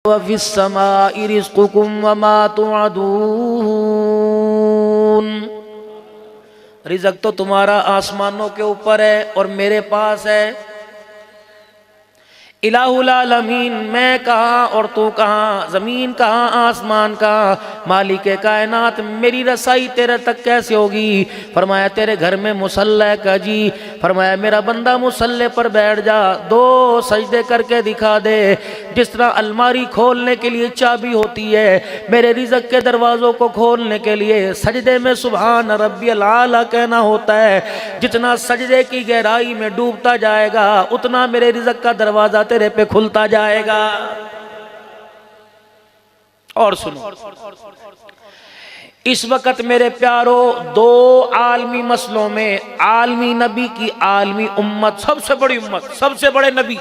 वफ़िस्समाइ रिज़्क़ुकुम वमा तुअदून। रिज़्क़ तो तुम्हारा आसमानों के ऊपर है और मेरे पास है। इलाहुल आलमीन, मैं कहाँ और तू कहाँ, ज़मीन कहाँ आसमान कहाँ, मालिक कायनात, मेरी रसाई तेरे तक कैसे होगी। फरमाया तेरे घर में मुसल्ला का जी। फरमाया मेरा बंदा मुसल्ले पर बैठ जा, दो सजदे करके दिखा दे। जिस तरह अलमारी खोलने के लिए चाबी होती है, मेरे रिज़्क़ के दरवाज़ों को खोलने के लिए सजदे में सुभान रब्बियल आला कहना होता है। जितना सजदे की गहराई में डूबता जाएगा उतना मेरे रिज़्क़ का दरवाज़ा तेरे पे खुलता जाएगा। और सुनो, इस वक्त मेरे प्यारो दो आलमी मसलों में आलमी नबी की आलमी उम्मत, सबसे बड़ी उम्मत, सबसे बड़े नबी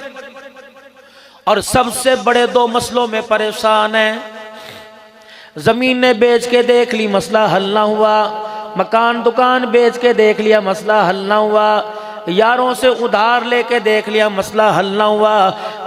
और सबसे बड़े दो मसलों में परेशान है। जमीन ने बेच के देख ली, मसला हल ना हुआ। मकान दुकान बेच के देख लिया, मसला हल ना हुआ। यारों से उधार लेके देख लिया, मसला हल ना हुआ।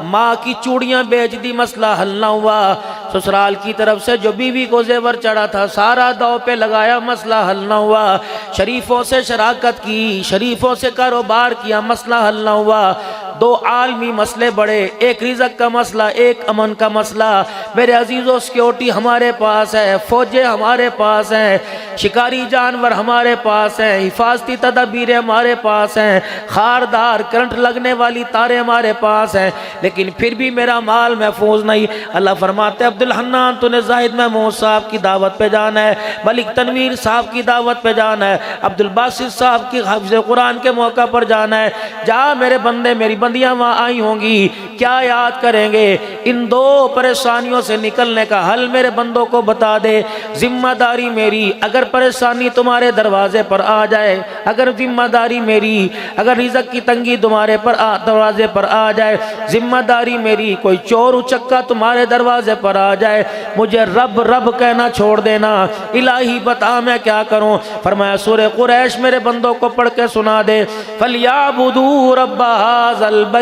माँ की चूड़ियाँ बेच दी, मसला हल ना हुआ। ससुराल की तरफ से जो बीवी को जेवर चढ़ा था सारा दाव पे लगाया, मसला हल ना हुआ। शरीफों से शराकत की, शरीफों से कारोबार किया, मसला हल ना हुआ। दो आलमी मसले बड़े, एक रिज़्क़ का मसला, एक अमन का मसला। मेरे अजीज़ों, सिक्योरिटी हमारे पास है, फौजें हमारे पास हैं, शिकारी जानवर हमारे पास हैं, हिफाजती तदबीरें हमारे पास हैं, खारदार करंट लगने वाली तारे हमारे पास हैं, लेकिन फिर भी मेरा माल महफूज नहीं। अल्लाह फरमाते अब्दुल हन्नान, तूने जाहिद महमूद साहब की दावत पे जाना है, मलिक तनवीर साहब की दावत पे जाना है, अब्दुल बासित साहब की हाफिज़ कुरान के मौका पर जाना है। जा मेरे बंदे, मेरी बंदियां वहाँ आई होंगी, क्या याद करेंगे। इन दो परेशानियों से निकलने का हल मेरे बंदों को बता दे। जिम्मेदारी मेरी, अगर परेशानी तुम्हारे दरवाजे पर आ जाए, अगर जिम्मेदारी मेरी, अगर रिज़्क़ की तंगी तुम्हारे पर दरवाजे पर आ जाए, जिम्मेदारी मेरी, कोई चोर उचक्का तुम्हारे दरवाजे पर आ जाए, मुझे रब रब कहना छोड़ देना। इलाही बता मैं क्या करूं। फरमाया सूरह कुरैश मेरे बंदों को पढ़ के सुना दे। फलियाबुदू रब्ब हाज़ल बैत,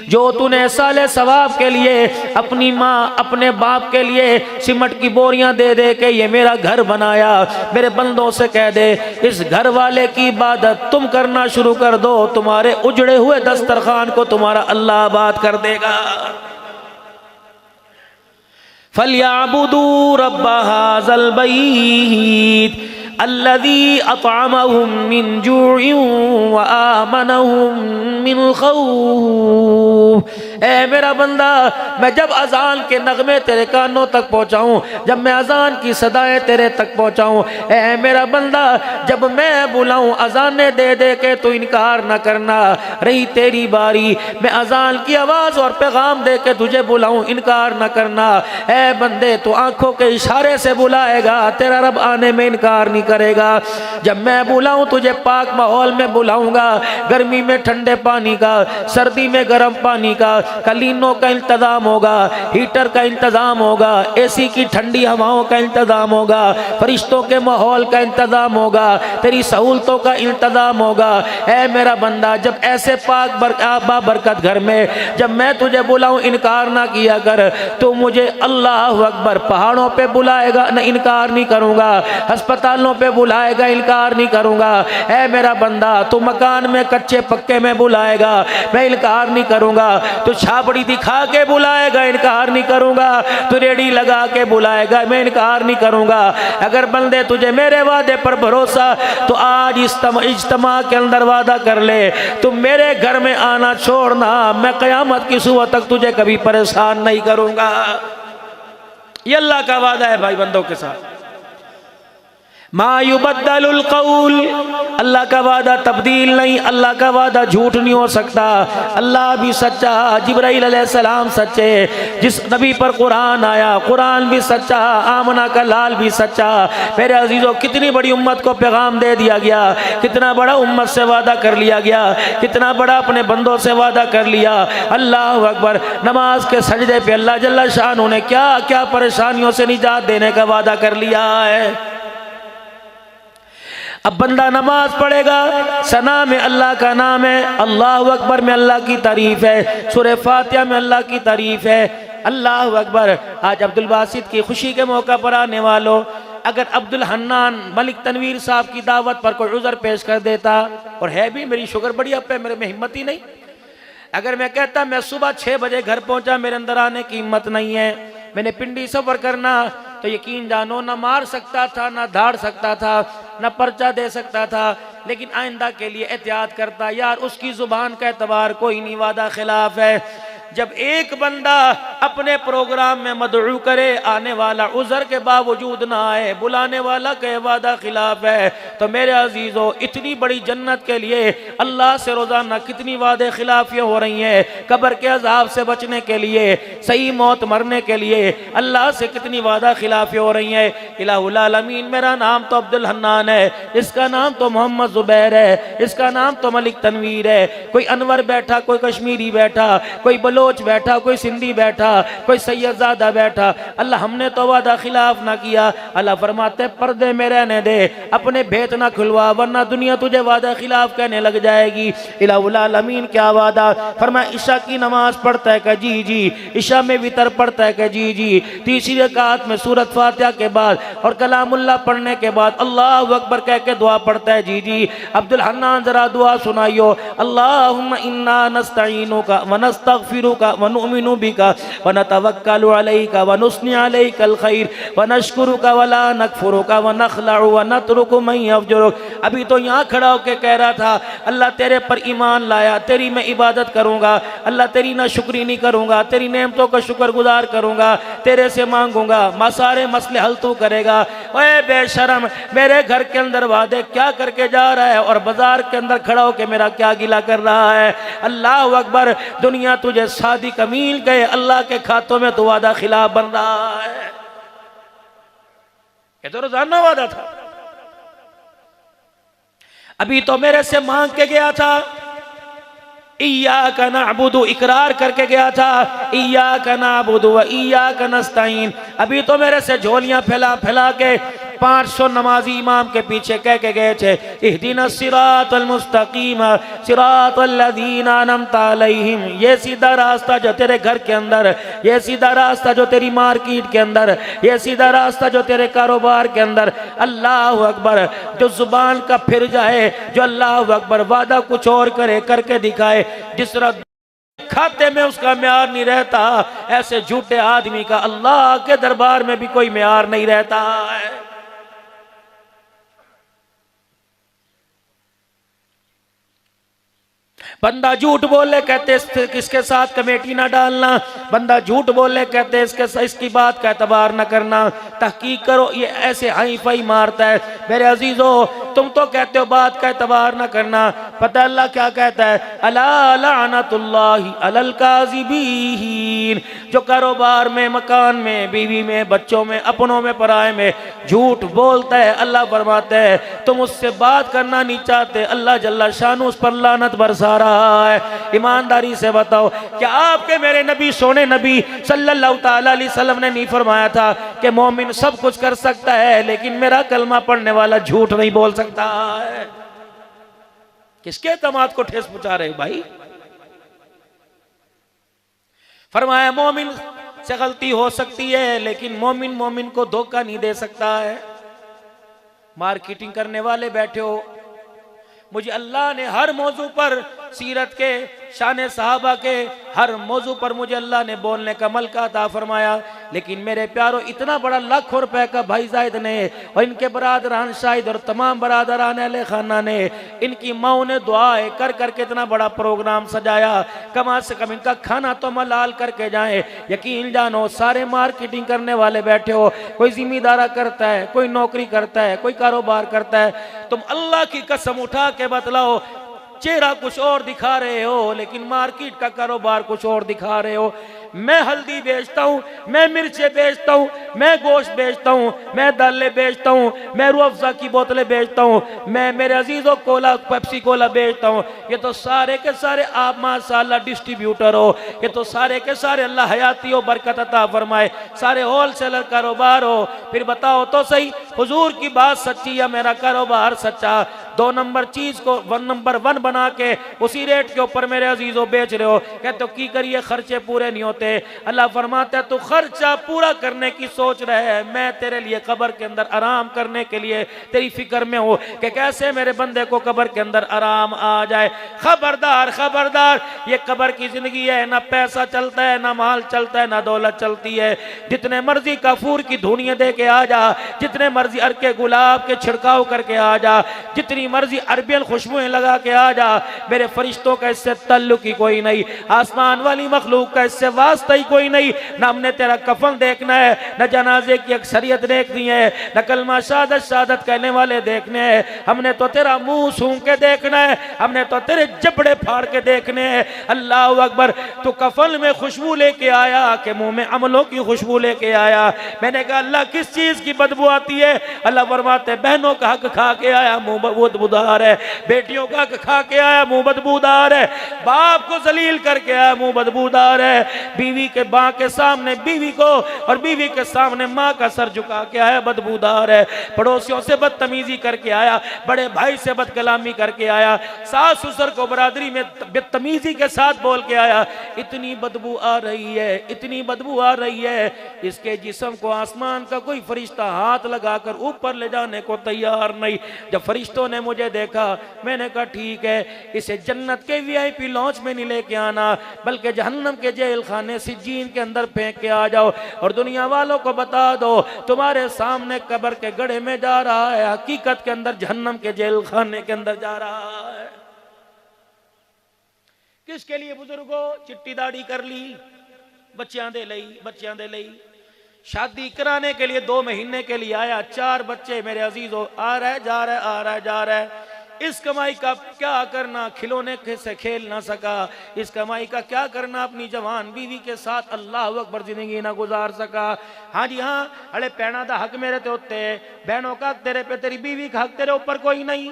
जो तूने साले सवाब के लिए अपनी माँ अपने बाप के लिए सिमट की बोरियां दे दे के ये मेरा घर बनाया, मेरे बंदों से कह दे इस घर वाले की इबादत तुम करना शुरू कर दो, तुम्हारे उजड़े हुए दस्तरखान को तुम्हारा अल्लाह आबाद कर देगा। फलियाबुदू रब्ब हाज़ल बैत अल्लज़ी अतअमहुम मिन जूइन व आमनहुम मिन खौफ। ए मेरा बंदा, मैं जब अजान के नगमे तेरे कानों तक पहुँचाऊँ, जब मैं अजान की सदाएं तेरे तक पहुँचाऊँ, ए मेरा बंदा, जब मैं बुलाऊँ अजाने दे दे के तो इनकार न करना। रही तेरी बारी, मैं अजान की आवाज़ और पैगाम दे के तुझे बुलाऊँ, इनकार न करना। ए बंदे, तो आँखों के इशारे से बुलाएगा, तेरा रब आने में इनकार नहीं करेगा। जब मैं बुलाऊं तुझे पाक माहौल में बुलाऊंगा, गर्मी में ठंडे पानी का, सर्दी में गर्म पानी का, कलीनों का इंतजाम होगा, हीटर का इंतजाम होगा, एसी की ठंडी हवाओं का इंतजाम होगा, फरिश्तों के माहौल का इंतजाम होगा, तेरी सहूलतों का इंतजाम होगा। ऐ मेरा बंदा, जब ऐसे पाक बरकत घर में जब मैं तुझे बुलाऊं, इनकार ना किया कर। तो मुझे अल्लाह अकबर पहाड़ों पे बुलाएगा, न इनकार नहीं करूंगा, अस्पतालों पे बुलाएगा, इनकार नहीं करूंगा। ऐ मेरा बंदा, तू मकान में कच्चे पक्के में बुलाएगा, मैं इनकार नहीं करूंगा। तू छाबड़ी दिखा के बुलाएगा, इनकार नहीं करूंगा। तू रेडी लगा के बुलाएगा, मैं इनकार नहीं करूंगा। अगर बंदे तुझे मेरे वादे पर भरोसा, तो आज इज्तिमा के अंदर वादा कर ले, तुम मेरे घर में आना छोड़ना, मैं क़यामत की सुबह तक तुझे कभी परेशान नहीं करूंगा। ये अल्लाह का वादा है भाई बंदों के साथ। मा युबद्दलुल कौल, अल्लाह का वादा तब्दील नहीं, अल्लाह का वादा झूठ नहीं हो सकता। अल्लाह भी सच्चा, जिब्राइल अलैहिस्सलाम सच्चे, जिस नबी पर कुरान आया कुरान भी सच्चा, आमना का लाल भी सच्चा। मेरे अजीजों, कितनी बड़ी उम्मत को पैगाम दे दिया गया, कितना बड़ा उम्मत से वादा कर लिया गया, कितना बड़ा अपने बंदों से वादा कर लिया। अल्लाह अकबर। नमाज के सजदे पे अल्लाह जल्ला शान ने क्या क्या परेशानियों से निजात देने का वादा कर लिया है। अब बंदा नमाज पढ़ेगा, सना में अल्लाह का नाम है, अल्लाह अकबर में अल्लाह की तारीफ है, सूरह फातिहा में अल्लाह की तारीफ है, अल्लाह अकबर। आज अब्दुल बासित की खुशी के मौका पर आने वालों, अगर अब्दुल हन्नान मलिक तनवीर साहब की दावत पर कोई उज़र पेश कर देता, और है भी मेरी शुगर बड़ी अप है, मेरे में हिम्मत ही नहीं। अगर मैं कहता मैं सुबह 6 बजे घर पहुंचा, मेरे अंदर आने की हिम्मत नहीं है, मैंने पिंडी सफर करना, तो यकीन जानो ना मार सकता था, ना धाड़ सकता था, ना पर्चा दे सकता था, लेकिन आइंदा के लिए एहतियात करता, यार उसकी जुबान का एतबार कोई नहीं, वादा खिलाफ है। जब एक बंदा अपने प्रोग्राम में मदऊ करे, आने वाला उज़र के बावजूद ना आए, बुलाने वाला के वादा खिलाफ है, तो मेरे अजीजों इतनी बड़ी जन्नत के लिए अल्लाह से रोजाना कितनी वादे खिलाफियाँ हो रही हैं। कब्र के अजाब से बचने के लिए, सही मौत मरने के लिए अल्लाह से कितनी वादा खिलाफियाँ हो रही हैं। इलाहुल आलमीन, मेरा नाम तो अब्दुल हन्नान है, इसका नाम तो मोहम्मद जुबैर है, इसका नाम तो मलिक तनवीर है, कोई अनवर बैठा, कोई कश्मीरी बैठा, कोई बलोच बैठा, कोई सिंधी बैठा, कोई सैयदजादा बैठा, अल्लाह हमने तो वादा खिलाफ ना किया। अल्लाह फरमाते पर्दे में रहने दे, अपने भेद ना खुलवा, वरना दुनिया तुझे वादा खिलाफ कहने लग जाएगी। इलाहुल आलमीन क्या वादा फरमाया, ईशा की नमाज पढ़ता है क्या? जी जी। ईशा में वितर पढ़ता है क्या? जी जी। तीसरी रकात में सूरत फातिहा के बाद और कलामुल्लाह पढ़ने के बाद अल्लाह अकबर कह के दुआ पढ़ता है। जी जी। अब्दुल हन्नान जरा दुआ सुनाइयो। अल्लाहुम्मा इन्ना नस्तईनुका व नस्तगफिरुका व नुमिनु बिका व नतवक्कलु अलैका व नुस्नी अलैकल खैर व नशकुरुका व ला नकफुरुका व नखलउ व नतरुकु मन यफजुरुक। अभी तो यहाँ खड़ा होकर कह रहा था अल्लाह तेरे पर ईमान लाया, तेरी मैं इबादत करूँगा, अल्लाह तेरी ना शुक्री नहीं करूँगा, तेरी नेमतों का शुक्रगुजार करूँगा, तेरे से मांगूंगा, सारे मसले हल तू करेगा। ओए बेशरम, मेरे घर के अंदर वादे क्या करके जा रहा है और बाजार के अंदर खड़ा होकर मेरा क्या गिला कर रहा है। अल्लाह अकबर, दुनिया तुझे शादी कमील गए, अल्लाह के खातों में तो वादा खिलाफ बन रहा है। ये तो रोजाना वादा था। अभी तो मेरे से मांग के गया था, इय्याका नअबुदु, इकरार करके गया था, इय्याका नअबुदु व इय्याका नस्तईन। अभी तो मेरे से झोलियां फैला फैला के 500 नमाजी इमाम के पीछे कह के गए थे, इहदिनस सिरातल मुस्तकीम सिरातल लज़ीना अनअमता अलैहिम। ये सीधा रास्ता जो तेरे घर के अंदर, ये सीधा रास्ता जो तेरी मार्केट के अंदर, ये सीधा रास्ता जो तेरे कारोबार के अंदर। अल्लाह अकबर, जो जुबान का फिर जाए, जो अल्लाह अकबर वादा कुछ और करे करके दिखाए, जिस तरह खाते में उसका म्यार नहीं रहता, ऐसे झूठे आदमी का अल्लाह के दरबार में भी कोई म्यार नहीं रहता है। बंदा झूठ बोले कहते इसके साथ कमेटी ना डालना, बंदा झूठ बोले कहते इसकी बात का एतबार ना करना, तहकीक करो, ये ऐसे हाई फाई मारता है। मेरे अजीजों, तुम तो कहते हो बात का एतबार ना करना, पता अल्लाह क्या कहता है, अला लानतुल्लाहि अलल काज़िबीन। जो कारोबार में, मकान में, बीवी में, बच्चों में, अपनों में, पराए में झूठ बोलता है, अल्लाह फरमाता है तुम उससे बात करना नहीं चाहते, अल्लाह जल्ला शानु उस पर लानत बरसा रहा है। ईमानदारी से बताओ, क्या आपके मेरे नबी, सोने नबी सल्लल्लाहु ताला अलैहि वसल्लम ने नहीं फरमाया था कि मोमिन सब कुछ कर सकता है लेकिन मेरा कलमा पढ़ने वाला झूठ नहीं बोल सकता है? किसके एतमाद को ठेस पहुंचा रहे भाई? फरमाया मोमिन से गलती हो सकती है लेकिन मोमिन मोमिन को धोखा नहीं दे सकता है। मार्केटिंग करने वाले बैठे हो, मुझे अल्लाह ने हर मौजू पर, सीरत के, शान सहाबा के हर मौजू पर मुझे अल्लाह ने बोलने का मलका अता फरमाया, लेकिन मेरे प्यारों इतना बड़ा लाखों रुपए का भाई जायद ने और इनके बरादरान शाहिद और तमाम बरादरान अहले खाना ने, इनकी माओ ने दुआएं कर करके इतना बड़ा प्रोग्राम सजाया, कम से कम इनका खाना तो मलाल करके जाए। यकीन जानो सारे मार्केटिंग करने वाले बैठे हो, कोई जिम्मेदारा करता है, कोई नौकरी करता है, कोई कारोबार करता है, तुम अल्लाह की कसम उठा के बतलाओ चेहरा कुछ और दिखा रहे हो, लेकिन मार्केट का कारोबार कुछ और दिखा रहे हो। मैं हल्दी बेचता हूँ, मैं मिर्चें बेचता हूँ, मैं गोश्त बेचता हूँ, मैं दालें बेचता हूँ, मैं रूह अफ़ज़ा की बोतलें बेचता हूँ, मैं मेरे अजीज़ों कोला पेप्सी कोला बेचता हूँ। ये तो सारे के सारे आप माशाअल्लाह डिस्ट्रीब्यूटर हो, ये तो सारे के सारे अल्लाह हयाती हो, बरकत अता फरमाए, सारे होलसेलर कारोबार हो। फिर बताओ तो सही, हुजूर की बात सच्ची या मेरा कारोबार सच्चा? 2 नंबर चीज को 1 नंबर 1 बना के उसी रेट के ऊपर मेरे अजीजों बेच रहे हो। कहते हो की करिए, खर्चे पूरे नहीं होते। अल्लाह फरमाता है तू खर्चा पूरा करने की सोच रहे है, मैं तेरे लिए कब्र के अंदर आराम करने के लिए तेरी फिक्र में हूँ कि कैसे मेरे बंदे को कब्र के अंदर आराम आ जाए। खबरदार खबरदार, ये कब्र की जिंदगी है, ना पैसा चलता है, ना माल चलता है, ना दौलत चलती है। जितने मर्जी काफूर की धुनिया दे के आ जा, जितने मर्जी अरके गुलाब के छिड़काव करके आ जा, जितनी मर्जी अरबियन खुशबुएं लगा के आ जा, मेरे फरिश्तों का इससे तल्लुक ही कोई नहीं, आसमान वाली मखलूक का इससे वास्ता ही कोई नहीं। ना हमने तेरा कफन देखना है, न जनाजे की अक्सरियत देखनी है, न कलमा शहादत शहादत कहने वाले देखने हैं। हमने तो तेरा मुंह सूंघ के देखना है, हमने तो तेरे जबड़े फाड़ के देखने हैं। अल्लाह अकबर, तो कफन में खुशबू लेके आया कि मुंह में अमलों की खुशबू लेके आया? मैंने कहा अल्लाह किस चीज की बदबू आती है? अल्लाह फरमाते बहनों का हक खा के आया, मुंह बदबूदार है। बेटियों का हक खा के आया, मुंह बदबूदार है। बाप को जलील करके आया, मुंह बदबूदार है। बीवी के माँ के सामने बीवी को और बीवी के सामने माँ का सर झुका के आया, बदबूदार है। पड़ोसियों से बदतमीजी करके आया, बड़े भाई से बदकलामी करके आया, सास ससुर को बरादरी में बदतमीजी के साथ बोल के आया। इतनी बदबू आ रही है, इतनी बदबू आ रही है, इसके जिस्म को आसमान का कोई फरिश्ता हाथ लगाकर ऊपर ले जाने को तैयार नहीं। जब फरिश्तों ने मुझे देखा, मैंने कहा ठीक है, इसे जन्नत के वीआईपी लॉन्च में नहीं लेके आना, बल्कि जहन्नम के जेल खाने सिज्जीन के अंदर फेंक के आ जाओ और दुनिया वालों को बता दो तुम्हारे सामने कब्र के गड्ढे में जा रहा है, हकीकत के अंदर जहन्नम के जेल खाने के अंदर जा रहा है। किसके लिए बुजुर्गों? चिट्टी दाढ़ी कर ली, बच्चियां दे लई, बच्चियां दे लई। शादी कराने के लिए 2 महीने के लिए आया, 4 बच्चे मेरे अजीजों, आ रहा है जा रहा है, आ रहा है जा रहा है। इस कमाई का क्या करना, खिलौने से खेल ना सका। इस कमाई का क्या करना, अपनी जवान बीवी के साथ अल्लाह अकबर जिंदगी ना गुजार सका। हाँ जी हाँ, अरे पैना दा हक मेरे ते उत्ते, बहनों का हक तेरे पे, तेरी बीवी का हक तेरे ऊपर कोई नहीं।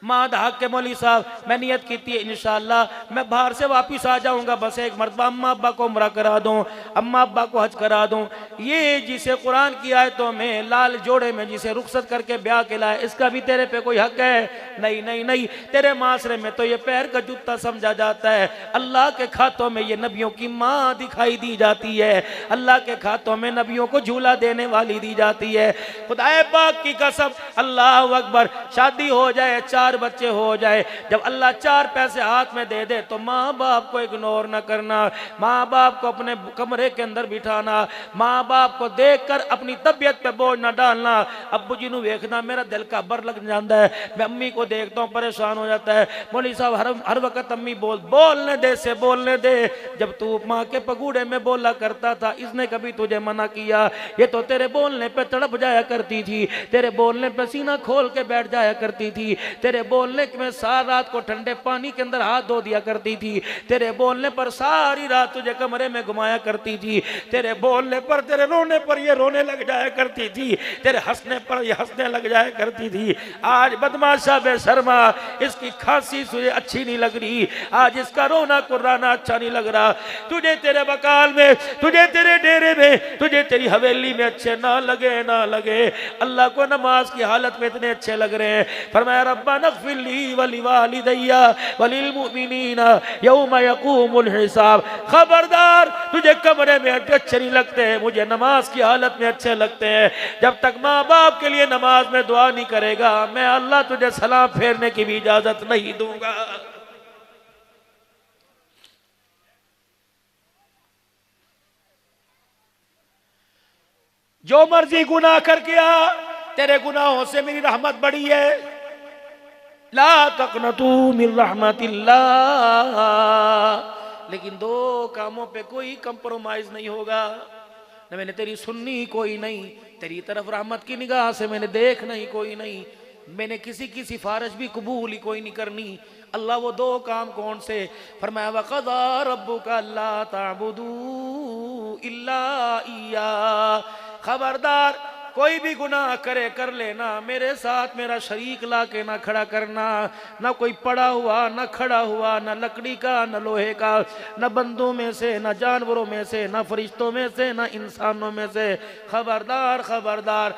माँ हक के मौली साहब, मैं नियत की थी इंशाअल्लाह मैं बाहर से वापिस आ जाऊंगा, बस एक मरतबा अम्मा अब्बा को उम्रा करा दूं, अम्मा अब्बा को हज करा दूं। ये जिसे कुरान की आयतों में लाल जोड़े में जिसे रुखसत करके ब्याह के लाए, इसका भी तेरे पे कोई हक है? नहीं नहीं नहीं, तेरे माशरे में तो ये पैर का जूता समझा जाता है। अल्लाह के खातों में ये नबियों की माँ दिखाई दी जाती है, अल्लाह के खातों में नबियों को झूला देने वाली दी जाती है। खुदाए पाक की कसम, अल्लाह अकबर, शादी हो जाए, 4 बच्चे हो जाए, जब अल्लाह 4 पैसे हाथ में दे दे तो माँ बाप को इग्नोर न करना, माँ बाप को अपने कमरे के अंदर बिठाना, माँ बाप को देखकर अपनी तबीयत पे बोझ न डालना। अब्बू जी नू देखना मेरा दिल का बर लग जाता है, मैं अम्मी को देखता हूँ परेशान हो जाता है। मौलवी साहब हर वक्त अम्मी बोलने दे से बोलने दे, जब तू माँ के पगूड़े में बोला करता था इसने कभी तुझे मना किया? ये तो तेरे बोलने पे तड़प जाया करती थी, तेरे बोलने पे सीना खोल के बैठ जाया करती थी, तेरे बोलने में सारी रात को ठंडे पानी के अंदर हाथ धो दिया करती थी, तेरे बोलने पर सारी रात तुझे कमरे में घुमाया करती थी, तेरे बोलने पर, तेरे रोने पर ये रोने लग जाया करती थी, तेरे हंसने पर ये हंसने लग जाया करती थी। आज बदमाशा बेशर्मा, इसकी खांसी तुझे अच्छी नहीं लग रही, आज इसका रोना कुर्राना अच्छा नहीं लग रहा, तुझे तेरे बकाल में, तुझे तेरे डेरे में, तुझे तेरी हवेली में अच्छे ना लगे, ना लगे। अल्लाह को नमाज की हालत में इतने अच्छे लग रहे हैं। फरमाया रब्बा नग़फ़िरली वलिवालिदैया वलिलमुमिनीना यौम यक़ूमुल हिसाब। खबरदार, तुझे कमरे में अच्छे नहीं लगते, मुझे नमाज की हालत में अच्छे लगते हैं। जब तक माँ बाप के लिए नमाज में दुआ नहीं करेगा, मैं अल्लाह तुझे सलाम फेरने की भी इजाजत नहीं दूंगा। जो मर्जी गुनाह करके आ, तेरे गुनाहों से मेरी रहमत बड़ी है। ला तक़नतू मिन रहमतिल्लाह। लेकिन 2 कामों पे कोई कंप्रोमाइज नहीं होगा। न मैंने तेरी सुननी कोई नहीं, तेरी तरफ रहमत की निगाह से मैंने देखना ही कोई नहीं। मैंने किसी की सिफारिश भी कबूल ही कोई नहीं करनी। अल्लाह वो दो काम कौन से? फरमाया वक़ज़ा रब्बुका अल्ला ताबुदू इल्ला इय्या। खबरदार कोई भी गुनाह करे कर लेना, मेरे साथ मेरा शरीक ला के ना खड़ा करना, ना कोई पड़ा हुआ ना खड़ा हुआ, ना लकड़ी का ना लोहे का, ना बंदों में से ना जानवरों में से, ना फरिश्तों में से ना इंसानों में से। खबरदार खबरदार।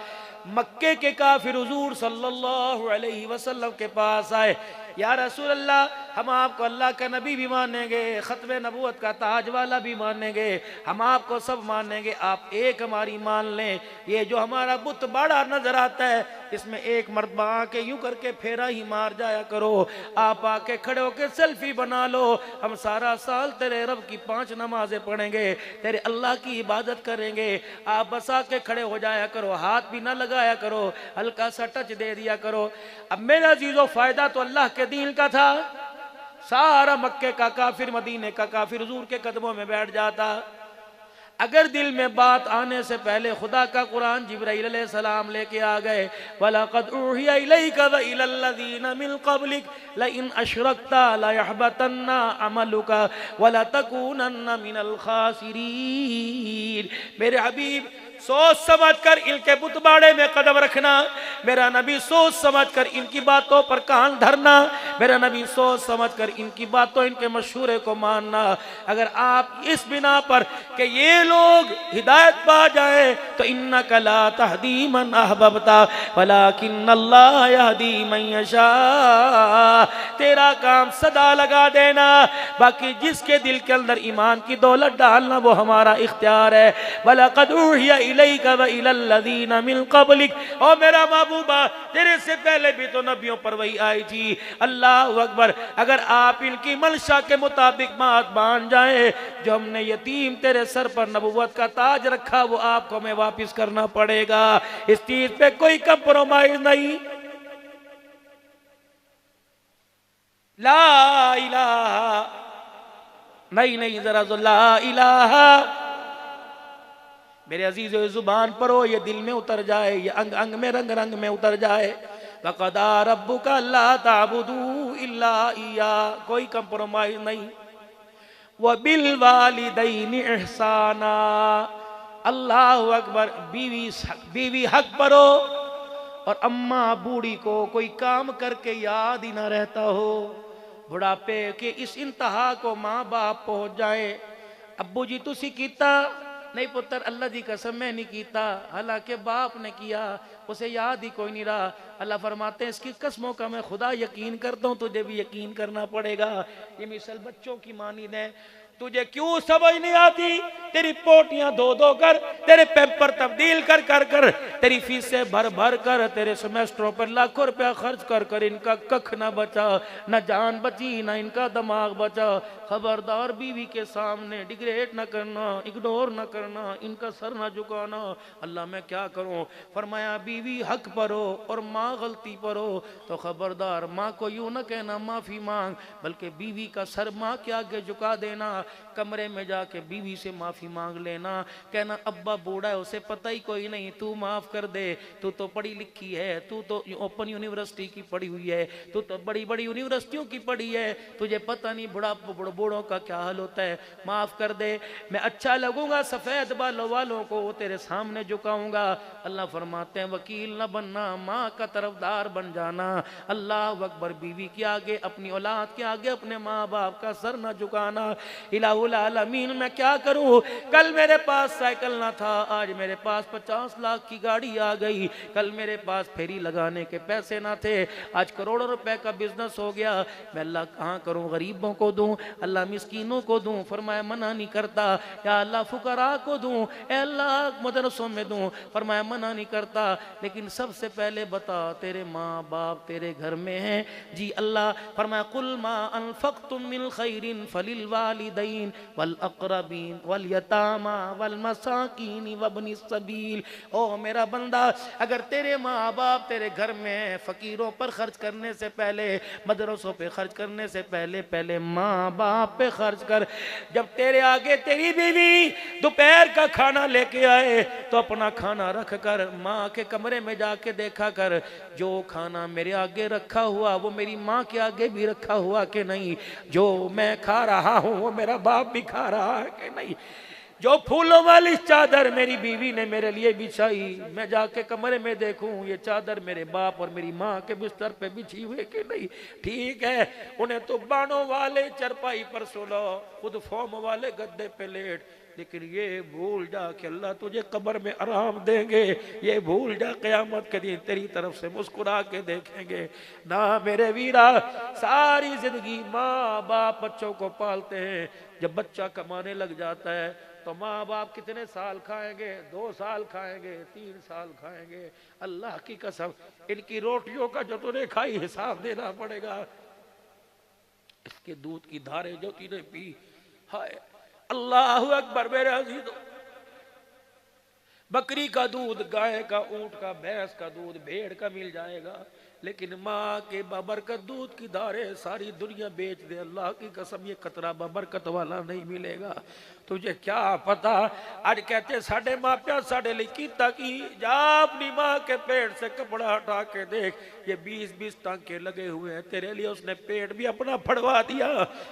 मक्के के काफिर हुजूर सल्लल्लाहु अलैहि वसल्लम के पास आए, या रसूल अल्लाह, हम आपको अल्लाह का नबी भी मानेंगे, ख़त्म नबूवत का ताज वाला भी मानेंगे, हम आपको सब मानेंगे, आप एक हमारी मान लें। ये जो हमारा बुत बाड़ा नजर आता है, इसमें एक मर्तबा आके यूं करके फेरा ही मार जाया करो, आप आके खड़े होके सेल्फी बना लो, हम सारा साल तेरे रब की 5 नमाजें पढ़ेंगे, तेरे अल्लाह की इबादत करेंगे। आप बस आके खड़े हो जाया करो, हाथ भी ना लगाया करो, हल्का सा टच दे दिया करो। अब मेरा अजीजों, फायदा तो अल्लाह के दीन का था। सारा मक्के का काफिर, मदीने का काफिर हुजूर के कदमों में बैठ जाता। अगर दिल में बात आने से पहले खुदा का कुरान जिब्राइल अलैहिस्सलाम लेके आ गए, वलक़द उहिया इलैका व इलल्लज़ीना मिन क़ब्लिक लइन अशरकता लयहबतन्ना अमलुका वलतकूनन्ना मिनल खासिरीन। मेरे हबीब, सोच समझ कर इनके बुतबाड़े में कदम रखना। मेरा नबी, सोच समझ कर इनकी बातों पर कान धरना। मेरा नबी, सोच समझ कर इनकी बातों, इनके मशूरे को मानना। अगर आप इस बिना पर कि ये लोग हिदायत पा जाए तो इन्नका ला तहदी मन अहबबता वलाकिन्नल्लाह यहदी मन यशा, तेरा काम सदा लगा देना, बाकी जिसके दिल के अंदर ईमान की दौलत डालना वो हमारा इख्तियार है। वलक़द उहिया इलैका व इलल्लज़ीना मिन क़ब्लिक, और मेरा महबूबा, तेरे से पहले भी तो नबियों पर वही आई थी। अल्लाह अकबर। अगर आप इनकी मंशा के मुताबिक बात मान जाए, जो हमने यतीम तेरे सर पर नबुव्वत का ताज रखा वो आपको हमें वापिस करना पड़ेगा। इस चीज पे कोई कंप्रोमाइज नहीं। ला इलाहा, नहीं नहीं, जरा जो ला इलाहा मेरे अजीज जुबान पर हो, ये दिल में उतर जाए, ये अंग अंग में, रंग रंग में उतर जाए। वक़ज़ा रब्बुका अल्ला ताबुदू इल्ला इय्या, कोई कंप्रोमाइज नहीं। व बिल वालिदैनि इहसाना, अल्लाहु अकबर। बीवी हक पर हो और अम्मा बूढ़ी को कोई काम करके याद ही ना रहता हो, बुढ़ापे के इस इंतहा को माँ बाप पहुंच जाए। अब्बू जी तुसी कीता नहीं पुत्र, अल्लाह दी कसम मैं नहीं कीता, हालांकि बाप ने किया, उसे याद ही कोई नहीं रहा। अल्लाह फरमाते हैं इसकी कसमों का मैं खुदा यकीन करता हूँ, तुझे भी यकीन करना पड़ेगा। ये मिसल बच्चों की मानिद है। तुझे क्यों समझ नहीं आती? तेरी पोटियां धो धो कर, तेरे पेपर तब्दील कर कर कर, तेरी फीसें भर भर कर, तेरे सेमेस्टरों पर लाखों रुपया खर्च कर कर इनका कख न बचा, न जान बची न इनका दिमाग बचा। खबरदार बीवी के सामने डिग्रेड न करना, इग्नोर न करना, इनका सर न झुकाना। अल्लाह मैं क्या करूं? फरमाया बीवी हक पर हो और माँ गलती पर हो तो खबरदार माँ को यूं न कहना माफी मांग, बल्कि बीवी का सर माँ के आगे झुका देना। कमरे में जाके बीवी से माफी मांग लेना, कहना अब्बा बूढ़ा है, उसे पता ही कोई नहीं, तू माफ कर दे, तू तो पढ़ी लिखी है, तू तो ओपन यूनिवर्सिटी की पढ़ी हुई है, तू तो बड़ी बड़ी यूनिवर्सिटियों की पढ़ी है, तुझे पता नहीं बूढ़ों का क्या हाल होता है, माफ कर दे। मैं अच्छा लगूंगा सफेद बालों वालों को तेरे सामने झुकाऊंगा। अल्लाह फरमाते हैं वकील न बनना, माँ का तरफदार बन जाना। अल्लाह अकबर। बीवी के आगे, अपनी औलाद के आगे अपने माँ बाप का सर न झुकाना। इलाहुल आलमीन मैं क्या करूं? कल मेरे पास साइकिल ना था, आज मेरे पास 50 लाख की गाड़ी आ गई। कल मेरे पास फेरी लगाने के पैसे ना थे, आज करोड़ों रुपए का बिजनेस हो गया। मैं अल्लाह कहाँ करूं? गरीबों को दूं, अल्लाह मिस्कीनों को दूं, फरमाया मना नहीं करता। या अल्लाह फुकरा को दूं, ए अल्लाह मदरसों में दूं, फरमाया मना नहीं करता। लेकिन सबसे पहले बता तेरे माँ बाप तेरे घर में हैं? जी अल्लाह। फरमाया कुल मा अनफक्तुम मिन खैरिन फलिल वालिदैन वल अक़रबीन वल यतामा वल मसाकीन वब्निस सबील। ओ मेरा बंदा, अगर तेरे माँ बाप तेरे घर में, फकीरों पर खर्च करने से पहले, मदरसों पे खर्च करने से पहले पहले माँ बाप पे खर्च कर। जब तेरे आगे तेरी बीवी दोपहर का खाना लेके आए तो अपना खाना रख कर माँ के कमरे में जाके देखा कर, जो खाना मेरे आगे रखा हुआ वो मेरी माँ के आगे भी रखा हुआ कि नहीं, जो मैं खा रहा हूँ वो मेरा बाप भी खा रहा है कि नहीं, जो फूलों वाली चादर मेरी बीवी ने मेरे लिए बिछाई मैं जाके कमरे में देखूं ये चादर मेरे बाप और मेरी माँ के बिस्तर पे बिछी हुई कि नहीं। ठीक है, उन्हें तो बाणों वाले चरपाई पर सुलो, खुद फोम वाले गद्दे पे लेट, लेकिन ये भूल जा कि अल्लाह तुझे कब्र में आराम देंगे, ये भूल जा क़यामत के दिन तेरी तरफ से मुस्कुरा के देखेंगे। ना मेरे वीरा, सारी जिंदगी माँ बाप बच्चों को पालते हैं, जब बच्चा कमाने लग जाता है तो माँ बाप कितने साल खाएंगे, 2 साल खाएंगे, 3 साल खाएंगे। अल्लाह की कसम, इनकी रोटियों का जो तूने खाई हिसाब देना पड़ेगा, इसके दूध की धारें जो तूने पी, हाय अल्लाह अकबर मेरे अजीजों, बकरी का दूध, गाय का, ऊंट का, भैंस का दूध, भेड़ का मिल जाएगा, लेकिन माँ के बाबरकत दूध की धारे सारी दुनिया बेच दे, अल्लाह की कसम ये कतरा बाबरकत वाला नहीं मिलेगा। तुझे क्या पता, आज कहते साढ़े मापिया साढ़े लिए कीता की, जा अपनी माँ के पेट से कपड़ा हटा के देख, ये 20-20 टांके लगे हुए हैं, तेरे लिए उसने पेट भी अपना फड़वा दिया।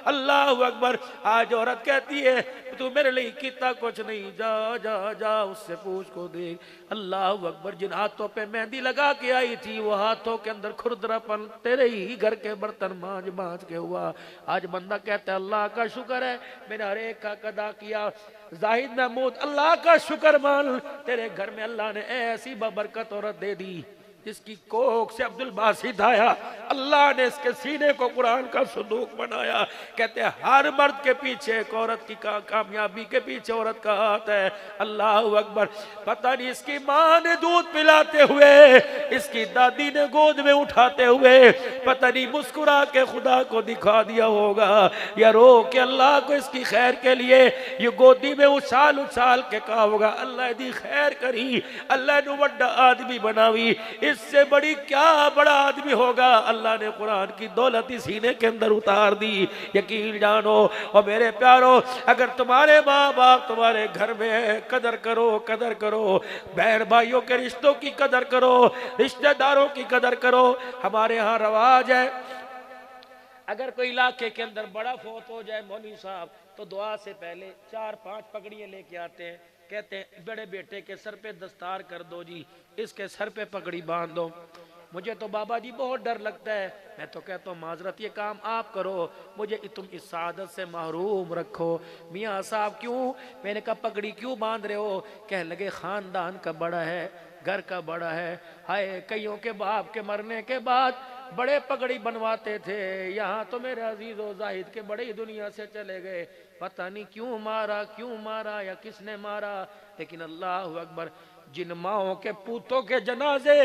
अल्लाह अकबर। आज औरत कहती है तू मेरे लिए कीता कुछ नहीं, जा जा जा उससे पूछ को देख। अल्लाह अकबर। जिन हाथों पे मेहंदी लगा के आई थी वो हाथों के अंदर खुरदरापन तेरे ही घर के बर्तन मांझ मांझ के हुआ। आज बंदा कहता है अल्लाह का शुक्र है मैंने हर एक का कदा किया। जाहिद महमूद, अल्लाह का शुक्र मान, तेरे घर में अल्लाह ने ऐसी बबरकत औरत दे दी जिसकी कोख से अब्दुल बासित आया, अल्लाह ने इसके सीने को कुरान का सुंदूक बनाया। कहते हैं हर मर्द के पीछे एक औरत की कामयाबी के पीछे औरत का हाथ है। अल्लाह अकबर। पता नहीं इसकी माँ ने दूध पिलाते हुए, इसकी दादी ने गोद में उठाते हुए, पता नहीं मुस्कुरा के खुदा को दिखा दिया होगा या रो के अल्लाह को इसकी खैर के लिए ये गोदी में उछाल उछाल के कहा होगा अल्लाह दी खैर करी, अल्लाह ने बड़ा आदमी बनावी, इससे बड़ी क्या बड़ा आदमी होगा। अल्लाह ने कुरान की दौलत सीने के अंदर उतार दी। यकीन जानो और मेरे प्यारो, अगर तुम्हारे माँ बाप तुम्हारे घर में है, कदर करो, कदर करो, बहन भाइयों के रिश्तों की कदर करो, रिश्तेदारों की कदर करो। हमारे यहाँ रवाज है अगर कोई इलाके के अंदर बड़ा फौत हो जाए मौलवी साहब तो दुआ से पहले 4-5 पगड़ियाँ लेके आते हैं, कहते हैं बड़े बेटे के सर पे दस्तार कर दो जी, इसके सर पे पगड़ी बांध दो। मुझे तो बाबा जी बहुत डर लगता है, मैं तो कहता हूँ माजरत ये काम आप करो, मुझे तुम इस सादत से महरूम रखो। मियाँ साहब क्यों? मैंने कहा पगड़ी क्यों बांध रहे हो? कहने लगे खानदान का बड़ा है, घर का बड़ा है। हाय कईयों के बाप के मरने के बाद बड़े पगड़ी बनवाते थे, यहाँ तो मेरे अजीजो जाहिद के बड़े ही दुनिया से चले गए, पता नहीं क्यों मारा या किसने मारा। लेकिन अल्लाह अकबर, जिन माओं के पूतों के जनाजे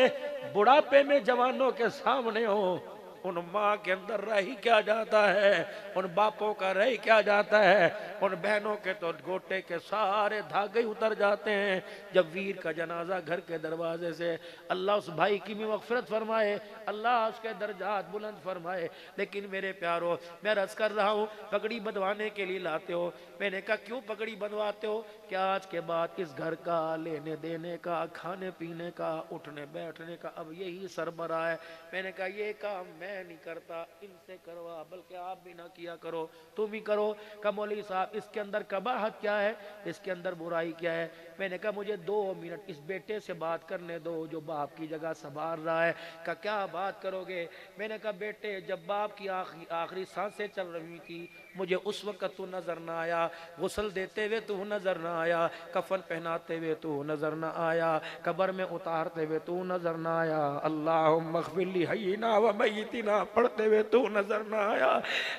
बुढ़ापे में जवानों के सामने हो, उन माँ के अंदर रह ही क्या जाता है, उन बापों का रह ही क्या जाता है, उन बहनों के तो गोटे के सारे धागे उतर जाते हैं जब वीर का जनाजा घर के दरवाजे से। अल्लाह उस भाई की भी मग़फ़िरत फरमाए, अल्लाह उसके दर्जात बुलंद फरमाए। लेकिन मेरे प्यारो, मैं रस कर रहा हूँ पगड़ी बंधवाने के लिए लाते हो। मैंने कहा क्यों पगड़ी बंधवाते हो? क्या आज के बाद इस घर का लेने देने का, खाने पीने का, उठने बैठने का अब यही सरबराह है। मैंने कहा ये काम मैं नहीं करता, इनसे करवा, बल्कि आप भी ना किया करो, तुम ही करो। कहा मौलवी साहब इसके अंदर कबाहत क्या है, इसके अंदर बुराई क्या है? मैंने कहा मुझे 2 मिनट इस बेटे से बात करने दो जो बाप की जगह संभाल रहा है। कहा क्या बात करोगे? मैंने कहा बेटे जब बाप की आखिरी सांसें चल रही थी मुझे उस वक्त तू नजर ना आया, गुस्ल देते हुए तू नजर ना आया, कफन पहनाते हुए तू नजर ना आया, कब्र में उतारते हुए तू नजर ना आया, अल्लाहुम्मा अग़फ़िर ली हय्यिना व मय्यितिना पढ़ते हुए तू नजर ना आया,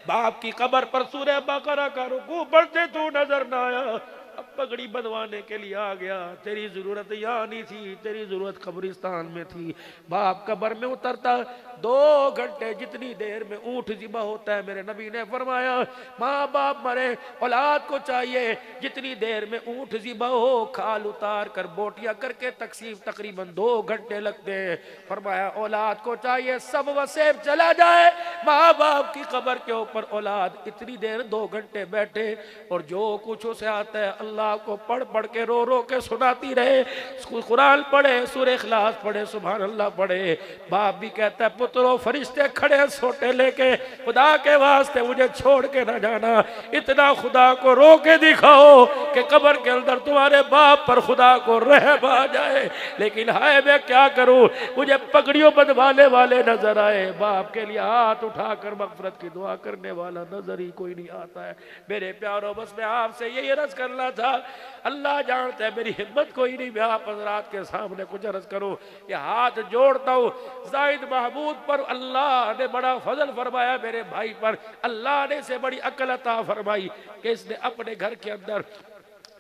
बाप की कब्र पर सूरह बकरा का रुकू पढ़ते तू नजर ना आया। अब पगड़ी बंधवाने के लिए आ गया, तेरी जरूरत यहाँ नहीं थी, तेरी जरूरत कब्रिस्तान में थी। बाप कब्र में उतरता 2 घंटे जितनी देर में ऊंट ज़िबा होता है, मेरे नबी ने फरमाया माँ बाप मरे औलाद को चाहिए जितनी देर में ऊंट ज़िबा हो खाल उतार कर बोटियां करके तकसीम तकरीबन 2 घंटे लगते हैं। फरमाया औलाद को चाहिए सब वसेब चला जाए, माँ बाप की कब्र के ऊपर औलाद इतनी देर 2 घंटे बैठे और जो कुछ उसे आता है अल्लाह को पढ़ पढ़ के रो रो के सुनाती रहे, कुरान पढ़े, सूरह इखलास पढ़े, सुभान अल्लाह पढ़े। बाप भी कहता है पुत्रो फरिश्ते खड़े सोटे लेके, खुदा के वास्ते मुझे छोड़ के ना जाना, इतना खुदा को रो के दिखाओ कि कब्र के अंदर तुम्हारे बाप पर खुदा को रहम आ जाए। लेकिन हाय मैं क्या करूं, मुझे पगड़ियों बंधवाने वाले नजर आए, बाप के लिए हाथ उठाकर मगफरत की दुआ करने वाला नजर ही कोई नहीं आता है। मेरे प्यारों बस मैं आपसे यही अर्ज करना था, अल्लाह जानता है मेरी हिम्मत कोई नहीं, मैं आप हज़रात के सामने कुछ अर्ज करूं। ये हाथ जोड़ता हूं ज़ाहिद महमूद पर अल्लाह ने बड़ा फजल फरमाया, मेरे भाई पर अल्लाह ने से बड़ी अक्ल अता फरमाई कि इसने अपने घर के अंदर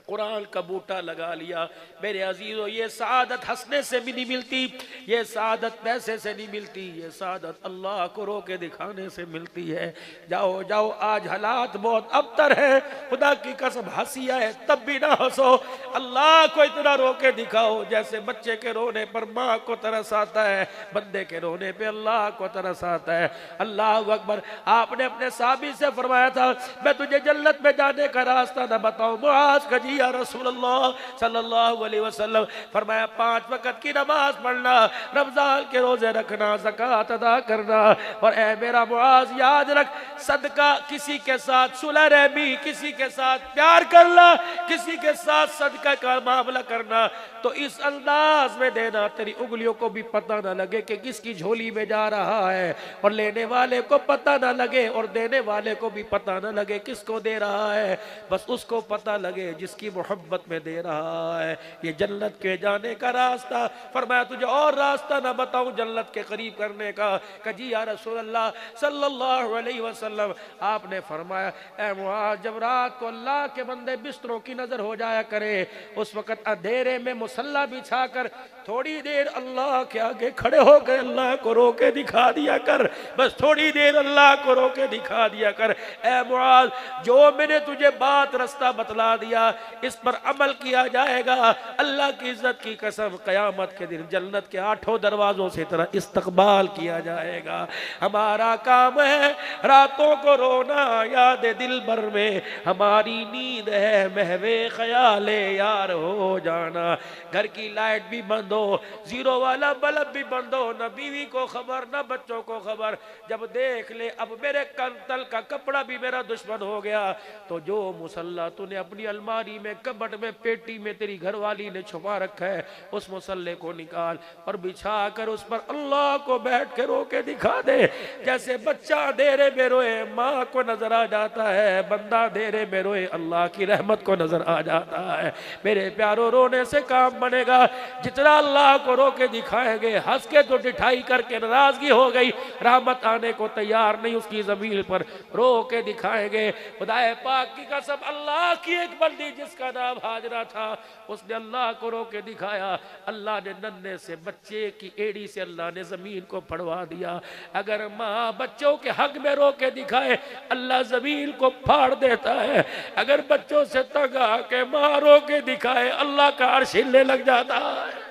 कुरान का बूटा लगा लिया। मेरे अजीजों ये सादत हंसने से भी नहीं मिलती, ये सादत पैसे से नहीं मिलती, ये सादत अल्लाह को रो के दिखाने से मिलती है। जाओ जाओ आज हालात बहुत अबतर है, खुदा की कसम हंसी आए तब भी ना हंसो, अल्लाह को इतना रो के दिखाओ जैसे बच्चे के रोने पर माँ को तरस आता है, बंदे के रोने पे अल्लाह को तरस आता है। अल्लाह अकबर। आपने अपने साहबी से फरमाया था मैं तुझे जन्नत में जाने का रास्ता न बताऊं, मुआज़ का या रसूलल्लाह सल्लल्लाहु अलैहि वसल्लम। फरमाया 5 वक्त की नमाज पढ़ना, रमजान के रोजे रखना, ज़कात अदा करना, और ए मेरा मुआज़ याद रख सदका किसी के साथ सुलह रहमी, किसी के साथ प्यार करना, किसी के साथ सदका का मामला करना तो इस अंदाज में देना तेरी उंगलियों को भी पता ना लगे कि किसकी झोली में जा रहा है, और लेने वाले को पता ना लगे और देने वाले को भी पता ना लगे किसको दे रहा है, बस उसको पता लगे जिसकी मोहब्बत में दे रहा है। ये जन्नत के जाने का रास्ता। फरमाया तुझे और रास्ता ना बताऊं जन्नत के करीब करने का? कजी या रसूल अल्लाह सल्लल्लाहु अलैहि वसल्लम। आपने फरमाया ऐ मुआज़ जब रात को अल्लाह के बंदे बिस्तरों की नजर हो जाया करे, उस वक्त अंधेरे में मुसल्ला बिछाकर थोड़ी देर अल्लाह के आगे खड़े होकर अल्लाह को रो के दिखा दिया कर, बस थोड़ी देर अल्लाह को रो के दिखा दिया कर। ऐ मुआज़ जो मैंने तुझे बात रास्ता बतला दिया इस पर अमल किया जाएगा, अल्लाह की इज्जत की कसम क़यामत के दिन जन्नत के 8 दरवाजों से तेरा इस्तकबाल किया जाएगा। हमारा काम है रातों को रोना याद दिल भर में, हमारी नींद है महवे ख्याले यार हो जाना। घर की लाइट भी बंद हो, जीरो वाला बल्ब भी बंद हो, न बीवी को खबर न बच्चों को खबर, जब देख ले अब मेरे कंतल का कपड़ा भी मेरा दुश्मन हो गया, तो जो मुसल्ला तूने अपनी अलमारी में कबट में पेटी में तेरी घरवाली ने छुपा रखा है उस मुसल्ले को निकाल और बिछा कर उस पर अल्लाह को बैठ के रो के दिखा दे। जैसे बच्चा अंधेरे में रोए माँ को नजर आ जाता है, बंदा अंधेरे में रोए अल्लाह की रहमत को नजर आ जाता है। मेरे प्यारो रोने से काम बनेगा, जितना अल्लाह को रो के दिखाएंगे, हंस के तो डिठाई करके नाराजगी हो गई, रहमत आने को तैयार नहीं उसकी जमीन पर, रो के दिखाएंगे। खुदाए पाक की कसम अल्लाह की एक बंदी जिसका नाम हाजरा था, उसने अल्लाह को रो के दिखाया, अल्लाह ने नन्हे से बच्चे की एड़ी से अल्लाह ने जमीन को फड़वा दिया। अगर माँ बच्चों के हक में रो के दिखाए अल्लाह जमीन को फाड़ देता है, अगर बच्चों से तंग आके माँ रो के दिखाए अल्लाह का अर्श हिलने लग जाता है।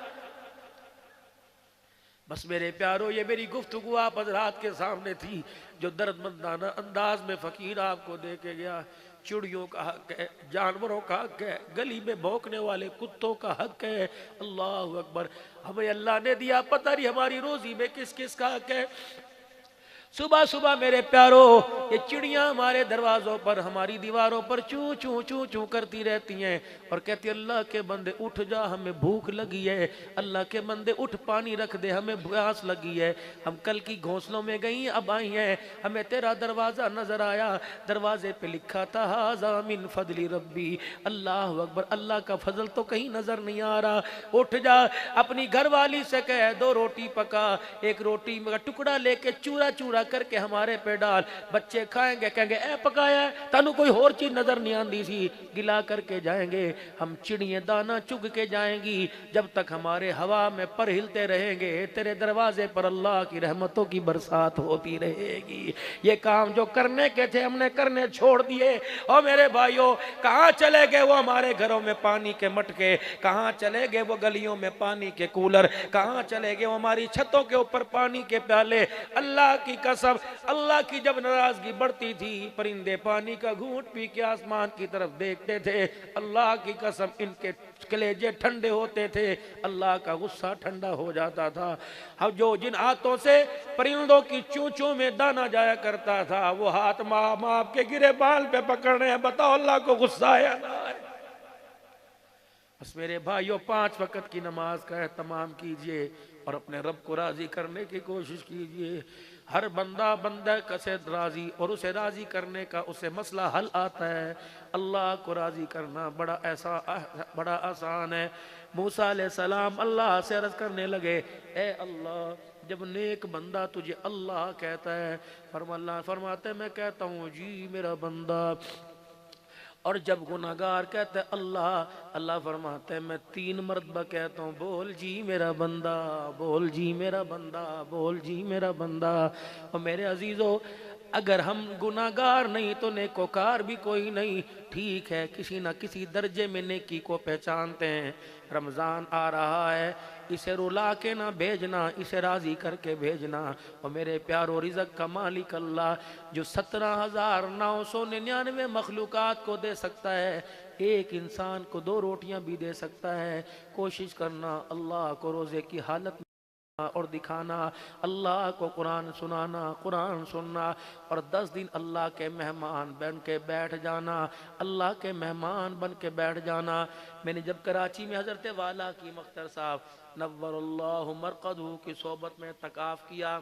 बस मेरे प्यारो ये मेरी गुफ्तगू आप हज़रात के सामने थी, जो दर्दमंदाना अंदाज में फ़कीर आपको दे के गया। चिड़ियों का हक है, जानवरों का हक है, गली में भौंकने वाले कुत्तों का हक है। अल्लाह अकबर। हमें अल्लाह ने दिया, पता नहीं हमारी रोजी में किस किस का हक है। सुबह सुबह मेरे प्यारो ये चिड़ियाँ हमारे दरवाज़ों पर हमारी दीवारों पर चू चू चू चू करती रहती हैं और कहती अल्लाह के बंदे उठ जा, हमें भूख लगी है, अल्लाह के बंदे उठ पानी रख दे, हमें प्यास लगी है, हम कल की घोंसलों में गई अब आई हैं, हमें तेरा दरवाज़ा नज़र आया, दरवाजे पे लिखा था हाज़ा मिन फजली रब्बी। अल्लाह अकबर। अल्लाह का फजल तो कहीं नज़र नहीं आ रहा। उठ जा, अपनी घरवाली से कह 2 रोटी पका, 1 रोटी का टुकड़ा लेके चूरा चूरा करके हमारे पे डाल, बच्चे खाएंगे कहेंगे ए पकाया है, तानू कोई और चीज नजर नहीं आती सी, गिला करके जाएंगे। हम चिड़ियाँ दाना चुग के जाएंगी, जब तक हमारे हवा में पर हिलते रहेंगे तेरे दरवाजे पर अल्लाह की रहमतों की बरसात होती रहेगी। ये काम जो करने के थे हमने करने छोड़ दिए। और मेरे भाइयों कहाँ चले गए वो हमारे घरों में पानी के मटके, कहाँ चले गए वो गलियों में पानी के कूलर, कहाँ चले गए वो हमारी छतों के ऊपर पानी के प्याले। अल्लाह की कसम कसम, अल्लाह की जब नाराजगी बढ़ती थी, परिंदे पानी का घूंट पी के आसमान की तरफ देखते थे। अल्लाह की कसम, इनके कलेजे ठंडे होते थे, अल्लाह का गुस्सा ठंडा हो जाता था। अब जो जिन हाथों से परिंदों की चोंचों में दाना जाया करता था, वो हाथ माँ माप के गिरे बाल पे पकड़ने हैं। बताओ अल्लाह को गुस्सा आया ना आया? बस मेरे भाइयों, 5 वक्त की नमाज का एहतमाम कीजिए और अपने रब को राजी करने की कोशिश कीजिए। हर बंदा बंदा कसे राजी, और उसे राजी करने का उसे मसला हल आता है। अल्लाह को राजी करना बड़ा आसान है। मूसा अलैहिस्सलाम अल्लाह से अर्ज करने लगे, ए अल्लाह, जब नेक बंदा तुझे अल्लाह कहता है, अल्लाह फरमाते मैं कहता हूँ जी मेरा बंदा, और जब गुनाहगार कहते हैं अल्लाह, अल्लाह फरमाते हैं मैं 3 मरतबा कहता हूँ बोल जी मेरा बंदा, बोल जी मेरा बंदा, बोल जी मेरा बंदा। और मेरे अजीजों, अगर हम गुनाहगार नहीं तो नेकोकार भी कोई नहीं। ठीक है, किसी ना किसी दर्जे में नेकी को पहचानते हैं। रमज़ान आ रहा है, इसे रुला के ना भेजना, इसे राज़ी करके भेजना। और मेरे प्यारो, रिज़्क़ का मालिक अल्लाह, जो 17,999 मखलूक़ात को दे सकता है, एक इंसान को 2 रोटियां भी दे सकता है। कोशिश करना अल्लाह को रोज़े की हालत और दिखाना, अल्लाह को कुरान सुनाना, कुरान सुनना, और 10 दिन अल्लाह के मेहमान बन के बैठ जाना, अल्लाह के मेहमान बन के बैठ जाना। मैंने जब कराची में हज़रत वाला की मख्तर साहब नव्वरुल्लाहु मरक़दहू की सोबत में तकाफ किया,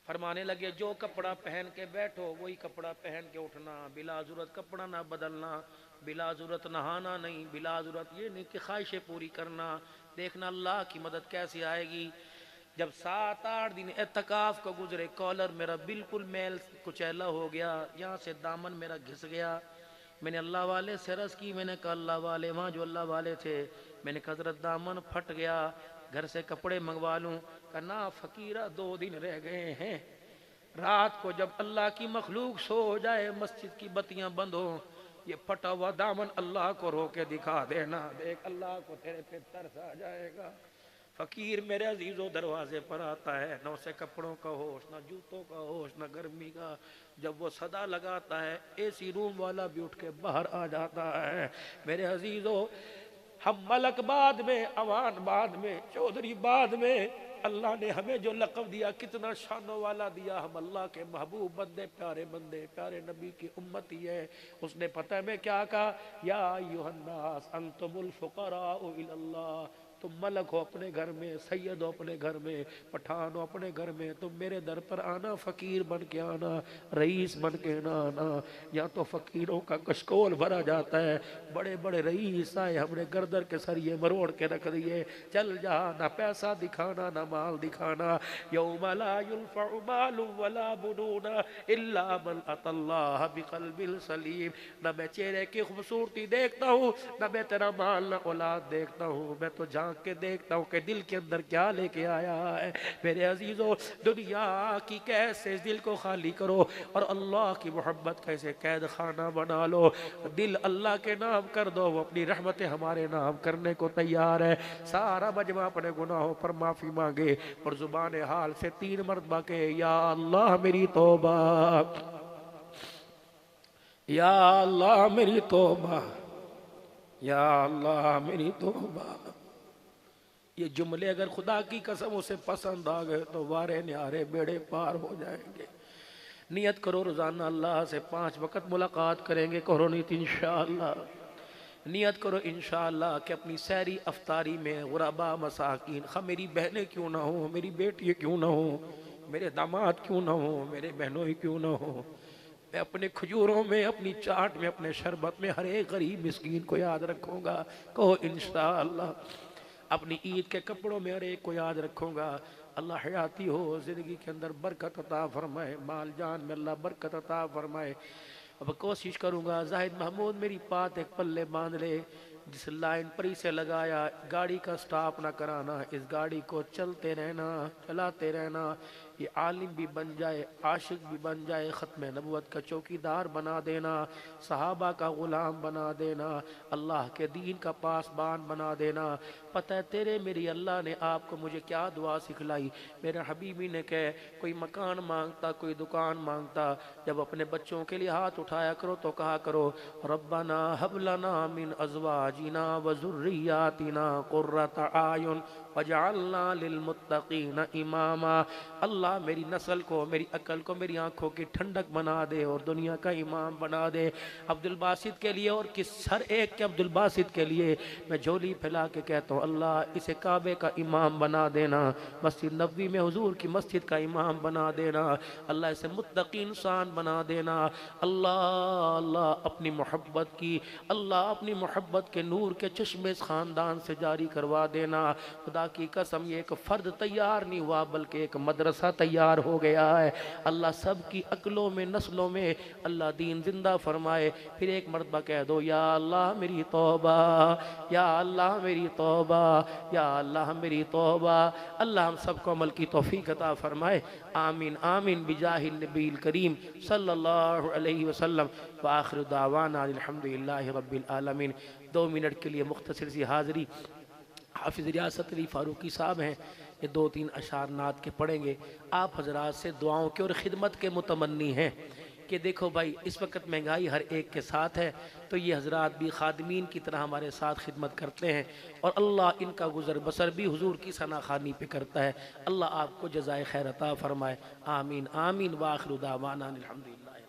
फरमाने लगे जो कपड़ा पहन के बैठो वही कपड़ा पहन के उठना, बिला ज़रूरत कपड़ा ना बदलना, बिला ज़रूरत नहाना नहीं, बिला ज़रूरत ये नहीं कि ख्वाहिशें पूरी करना। देखना अल्लाह की मदद कैसी आएगी। जब 7-8 दिन एतकाफ को गुजरे, कॉलर मेरा बिल्कुल मैल कुचैला हो गया, यहाँ से दामन मेरा घिस गया। मैंने अल्लाह वाले से अर्ज़ की, मैंने कहा अल्लाह वाले, वहाँ जो अल्लाह वाले थे, मैंने कहा हज़रत दामन फट गया, घर से कपड़े मंगवा लूँ? कहना फ़कीरा 2 दिन रह गए हैं। रात को जब अल्लाह की मखलूक सो जाए, मस्जिद की बत्तियां बंद हो, ये फटा हुआ दामन अल्लाह को रो के दिखा देना, देख अल्लाह को तेरे पे तरस आ जाएगा। फ़कीर मेरे अजीज़ों दरवाजे पर आता है, न उसे कपड़ों का होश, न जूतों का होश, न गर्मी का। जब वो सदा लगाता है, एसी रूम वाला भी उठ के बाहर आ जाता है। मेरे अजीज़ों, हम मलक बाद में, अवान बाद में, चौधरी बाद में, अल्लाह ने हमें जो लक़ब दिया कितना शानों वाला दिया। हम अल्लाह के महबूब बंदे, प्यारे नबी की उम्मती है। उसने पता है मैं क्या कहा, या अय्युहन्नास अंतुमुल फुक़राउ इलल्लाह, तुम मलक हो अपने घर में, सैयद हो अपने घर में, पठान हो अपने घर में, तुम मेरे दर पर आना, फ़कीर बन के आना, रईस बन के ना आना। या तो फ़कीरों का कशकोल भरा जाता है, बड़े बड़े रईस आए, हमने गर्दन के सरिये मरोड़ के रख दिए, चल जा, ना पैसा दिखाना ना माल दिखाना। यौम ला युनफ़उ मालुन वला बनुन इल्ला मन अतल्लाह बिक़ल्बिन सलीम। ना मैं चेहरे की खूबसूरती देखता हूँ, ना मैं तेरा माल ना औलाद देखता हूँ, मैं तो झांक के देखता हूँ कि दिल के अंदर क्या लेके आया है। मेरे अजीजों, दुनिया की कैसे दिल को खाली करो और अल्लाह की मोहब्बत कैसे कैद खाना बना लो। दिल अल्लाह के नाम कर दो, वो अपनी रहमतें हमारे नाम करने को तैयार है। सारा मजमा अपने गुनाहों पर माफ़ी मांगे और जुबान हाल से 3 मरतबा के, या अल्लाह मेरी तौबा, या अल्लाह मेरी तौबा, या अल्लाह मेरी तौबा। ये जुमले अगर खुदा की कसम उसे पसंद आ गए तो वारे न्यारे बेड़े पार हो जाएंगे। नियत करो रोज़ाना अल्लाह से 5 वक्त मुलाकात करेंगे, करो नीत इंशाअल्लाह। नियत करो इंशाअल्लाह कि अपनी सहरी अफ्तारी में गुरबा मसाकीन, हाँ मेरी बहनें क्यों ना हो, मेरी बेटियाँ क्यों ना हो, मेरे दामाद क्यों ना हो, मेरे बहनों ही क्यों ना हो, मैं अपने खजूरों में, अपनी चाट में, अपने शरबत में हर एक गरीब मिस्कीन को याद रखूँगा। कहो इंशाअल्लाह। अपनी ईद के कपड़ों में हर एक को याद रखूँगा। अल्लाह हयाती हो, ज़िंदगी के अंदर बरकत अता फरमाए, माल जान में अल्लाह बरकत अता फरमाए। अब कोशिश करूँगा जाहिद महमूद मेरी बात एक पल्ले बांध ले। जिस लाइन पर इसे लगाया, गाड़ी का स्टॉप ना कराना, इस गाड़ी को चलते रहना, चलाते रहना। ये आलिम भी बन जाए, आशिक भी बन जाए, ख़त्म नबुवत का चौकीदार बना देना, सहाबा का ग़ुलाम बना देना, अल्लाह के दीन का पासबान बना देना। पता है तेरे मेरी अल्लाह ने आपको मुझे क्या दुआ सिखलाई। मेरे हबीबी ने कहे कोई मकान मांगता, कोई दुकान मांगता, जब अपने बच्चों के लिए हाथ उठाया करो तो कहा करो रब्बना हब लना मिन अज़वाजिना व ज़ुर्रियातिना क़ुर्रता आयुन वजअलना लिलमुत्तक़ीना इमामा। अल्लाह मेरी नस्ल को, मेरी अकल को, मेरी आंखों की ठंडक बना दे और दुनिया का इमाम बना दे। अब्दुल बासित के लिए और किस हर एक के अब्दुल बासित के लिए मैं झोली फैला के कहता हूँ अल्लाह इसे काबे का इमाम बना देना, मस्जिद नबवी में हुजूर की मस्जिद का इमाम बना देना, अल्लाह इसे मुत्तकी इंसान बना देना। अल्लाह अल्लाह अपनी मोहब्बत की, अल्लाह अपनी मोहब्बत के नूर के चश्मे इस ख़ानदान से जारी करवा देना। खुदा की कसम ये एक फ़र्द तैयार नहीं हुआ बल्कि एक मदरसा तैयार हो गया है। अल्लाह सब की अकलों में, नस्लों में अल्लाह दीन जिंदा फरमाए। फिर एक मरतबा कह दो या अल्लाह मेरी तौबा, या अल्लाह मेरी तौबा, या अल्लाह मेरी तौबा। अल्लाह हम सबको अमल की तौफीक अता फरमाए। आमीन आमीन बिजाहिन नबील करीम सल्लल्लाहु अलैहि वसल्लम व आखिर दावाना अल्हम्दुलिल्लाहि रब्बिल आलमीन। 2 मिनट के लिए मुख्तसर सी हाज़री हाफिज़ रियासत अली फ़ारूकी साहब हैं, ये 2-3 अशार नात के पढ़ेंगे। आप हजरात से दुआओं के और ख़िदमत के मुतमन्नी हैं कि देखो भाई इस वक्त महंगाई हर एक के साथ है, तो ये हजरात भी खादमीन की तरह हमारे साथ खिदमत करते हैं और अल्लाह इनका गुज़र बसर भी हुजूर की सनाखानी पे करता है। अल्लाह आपको जज़ाए खैर अता फ़रमाए। आमीन आमीन व आखिर दावाना अल्हम्दुलिल्लाह।